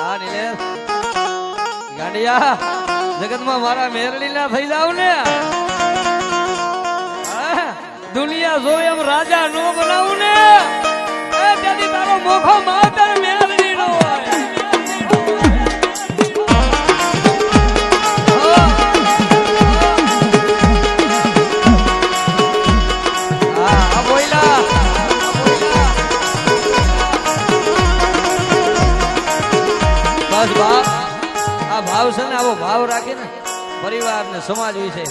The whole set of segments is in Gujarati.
હા નીલેશ ગાંડિયા જગતમાં મારા મેરડી ના થઈ જાવ ને દુનિયા જો એમ રાજા નો બનાવું ને ત્યાંથી તારો મોખો માવતર મેરડી નો હોય ભાવ છે ને આવો ભાવ રાખે ને પરિવાર ને સમાજ વિશે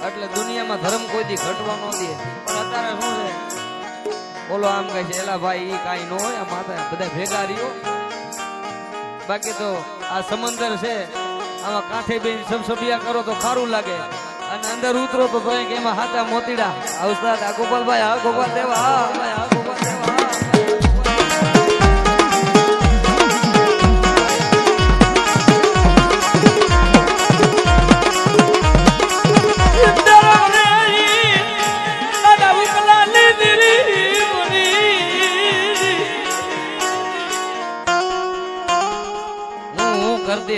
એટલે દુનિયામાં ધર્મ કોઈ દી ઘટવા ન દે. પણ અત્યારે શું છે બોલો આમ કહે છે એલા ભાઈ એ કાંઈ ન હોય આ માતા બધા ભેગા રહ્યો. બાકી તો આ સમંદર છે આમાં કાંઠે બેન સબસબિયા કરો તો ખારું લાગે અને અંદર ઉતરો તો કે એમાં હાથા મોતીડા આવતા આ ગોપાલભાઈ હા ગોપાલ દેવા હા ભાઈ હા ગોપાલ દેવા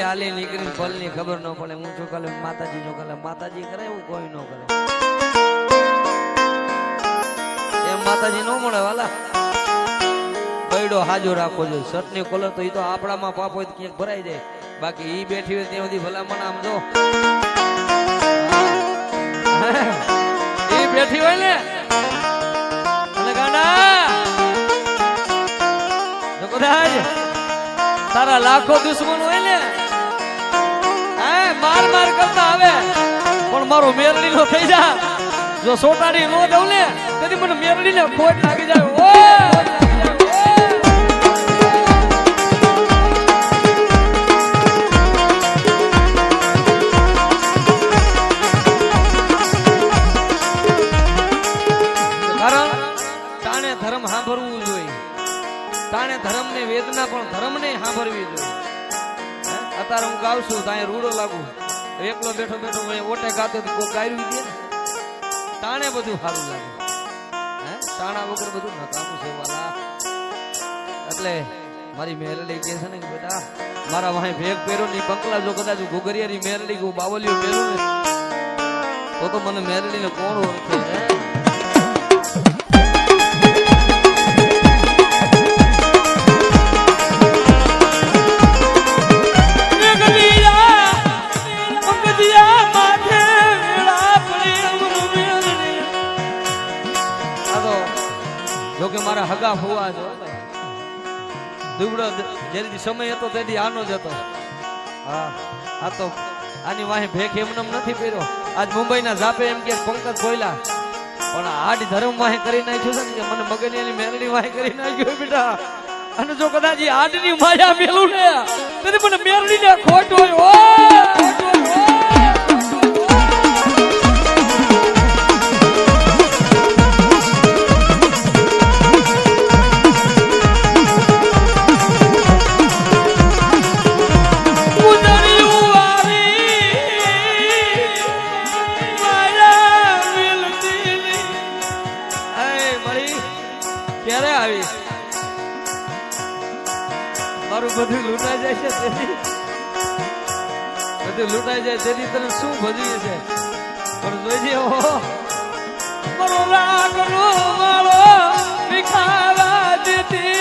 હાલી નીકળી ફલ ની ખબર ન પડે હું છું કાલે માતાજી નો કાલે માતાજી કરે એવું કોઈ ન કરે એમ માતાજી ન મળે વાલા બૈડો હાજો રાખવો જોઈએ. શર્ટ ની કોલર તો એ તો આપણામાં પાપ હોય તો ક્યાંક ભરાઈ જાય બાકી ઈ બેઠી હોય ત્યાં સુધી ભલામણ આમ જો ઈ બેઠી હોય ને અને ગાંડા કદાચ તારા લાખો દુશ્મન હોય ને માર માર કરતા આવે પણ મારો મેરડી નો થઈ જા જો સોટાડી નો દઉં ને તેથી મને મેરડી ને ખોટ લાગી જાય. કારણ તાણે ધર્મ સાંભળવું જોઈએ તાણે ધર્મ ને વેદના પણ ધર્મ ને સાંભળવી જોઈએ. અત્યારે હું ગાઉં છું ત્યાં રૂડો લાગુ એકલો બેઠો બેઠો ઓટે ગાતો કોઈ ગાયરું દે ને તાણે બધું સારું લાગે તાણા વગર બધું નકામું છે વાલા. એટલે મારી મેરડી કે છે ને કે બેટા મારા વાહે ભેગ પહેરો ની બંકલા જો કદાચ ઘોઘરિયાની મેરડી ગયું બાવલિયું પહેરું ને તો મને મેરડી ને કોણ ઓળખે જોકે મારા હગા ફુવા છો દુબળો જેથી સમય હતો તેથી આનો જ હતો. હા આ તો આની વાહે ભેખ એમનેમ નથી પહેર્યો. આજ મુંબઈના ઝાપે એમ કે પંકજ કોયલા પણ આડી ધર્મ વાહે કરી નાખ્યું છે ને કે મને મગનિયાની મેલડી વાહે કરી નાખ્યું બેટા. અને જો કદાચ આડની માયા મેલું ને તેથી મને મેલડી ને ખોટ હોય મારું બધું લૂંટાઈ જાય છે બધું લૂંટાઈ જાય તેની તને શું ભજવીએ છે પણ જોઈજે મારો લાગનો મારો વિખાવા દીધી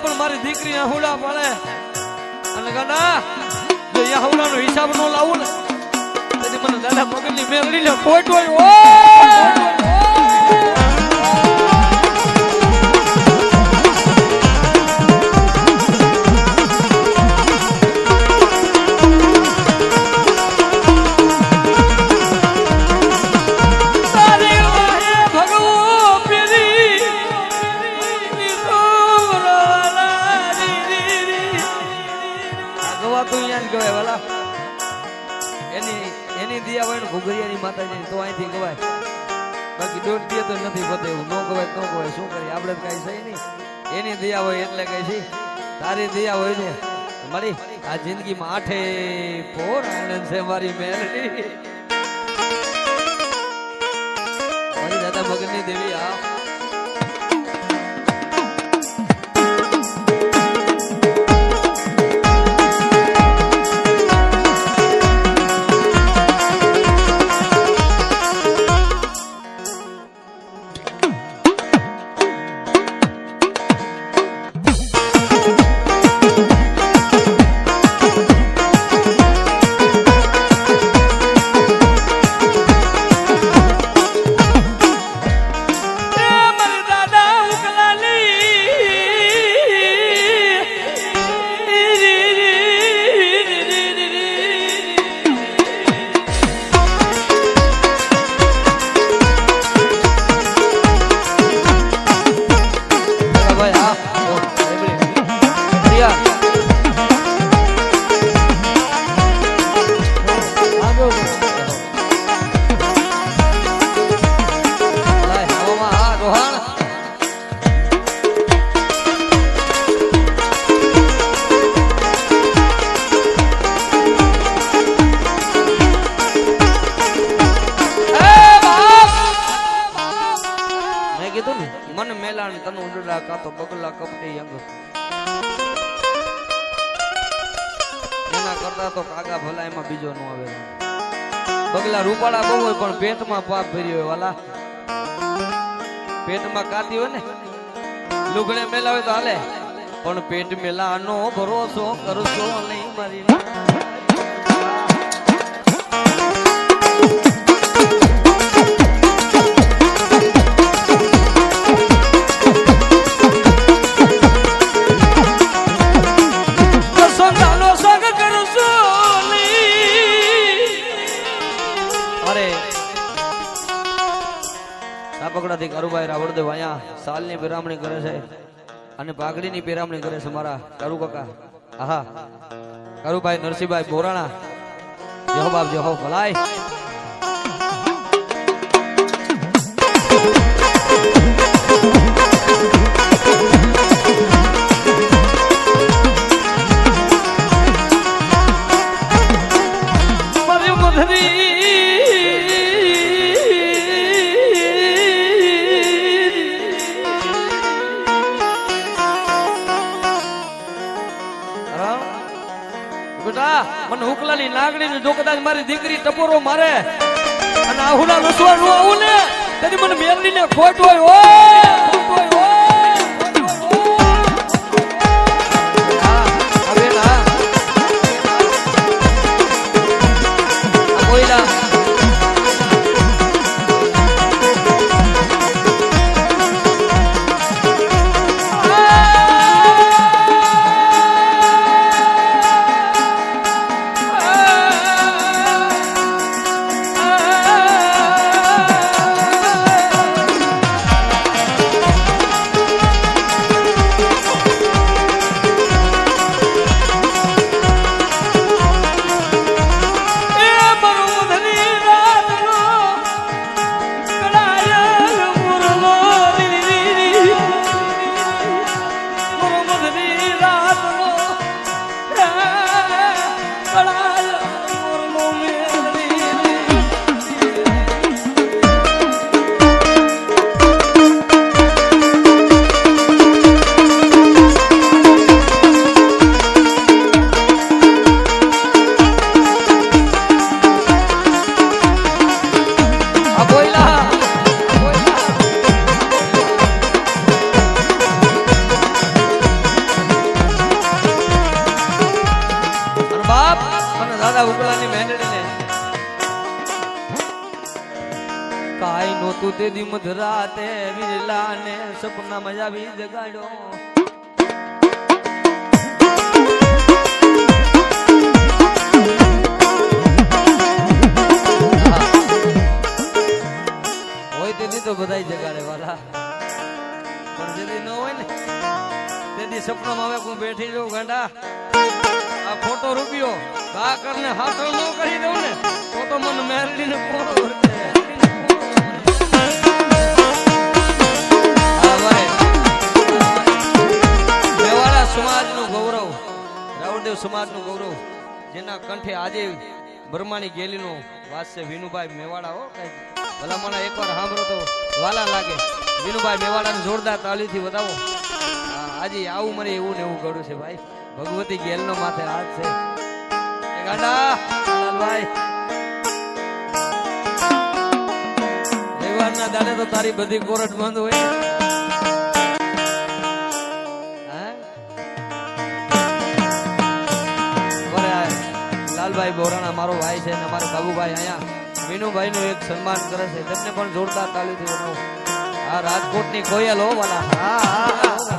પણ મારી દીકરી હુડા પડે અને ગાડા જો અહીંયા હુડાનો હિસાબ નો લાવું ને તેથી મને દાદા મગજની મેરડી ને ખોટ હોય એની દિયા હોય ને ઘુઘરિયાની માતાજી તો અહીંથી ગવાય બાકી દોઢ દે તો નથી પતે એવું નો કહેવાય તો કહેવાય શું કરીએ આપણે તો કઈ સહી નહીં એની દયા હોય એટલે કઈ છે તારી દયા હોય ને મારી આ જિંદગીમાં આઠે પોર આનંદ છે મારી મેલડી મારી દાદા મગનની દેવી આ મન મેલાણ તનુ ઉડડા કાતો બગલા કપટી અંગ એના કરતા તો કાગા ભલા એમાં બીજો નો આવે બગલા રૂપાળા બહુ હોય પણ પેટમાં પાપ ભર્યો હોય વાલા પેટમાં કાતી હોય ને લુગડે મેલા હોય તો હાલે પણ પેટ મેલાનો ભરોસો કરશો નહીં મારી પકડાથી કારુભાઈ રાવળદેવ અહીંયા સાલની પેરામણી કરે છે અને પાઘડીની પેરામણી કરે છે મારા કારુ કાકા આહા કારુભાઈ નરસિંહભાઈ બોરાણા જય હો બાપ જય હો ભલાઈ મને હુકલાની નાગણી જો કદાચ મારી દીકરી ટપોરો મારે અને આહુડા નસવા નો આવું ને તેની મને મેલડી ને ખોટ હોય કાઈ નોતું તે દી મધરાતે વિરલા ને સપના મજા વી જગાડ્યો હોય તે દી તો બધાય જગાડે વાલા પણ જે દી ન હોય ને તે દી સપનામાં આવે હું બેઠી જાઉં ગાંડા આ ફોટો રૂપિયો કા કરને હાથો ન કરી દઉં ને તો મને મેરડીને પોરો સમાજનું ગૌરવ જેના કંઠે આજે બ્રહ્માની ગેલીનો વાસ છે વિનુભાઈ મેવાડા હો કઈ ભલામણા એકવાર સાંભળો તો વાલા લાગે વિનુભાઈ મેવાડાને જોરદાર તાળીથી વધાવો આજે આવું મને એવું ને એવું ગળું છે ભાઈ ભગવતી ગેલનો માથે હાથ છે એ ગાંડા લાલભાઈ રવિવારના દાડે તો તારી બધી કોરટ બંધ હોય લાલભાઈ બોરાણા મારો ભાઈ છે અને અમારા બાબુભાઈ અહીંયા વિનુભાઈ નું એક સન્માન કરે છે તેમને પણ જોરદાર તાળીથી વધાવો આ રાજકોટની કોયલ હો વાલા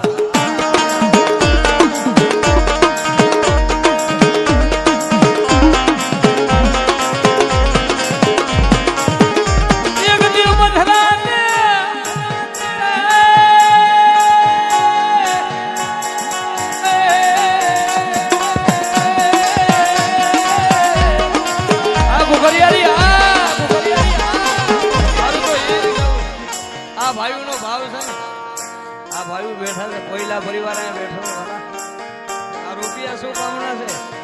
ભાઈઓનો ભાવ છે ને આ ભાઈઓ બેઠા છે કોયલા પરિવાર અહીંયા બેઠો આ રૂપિયા શું કામના છે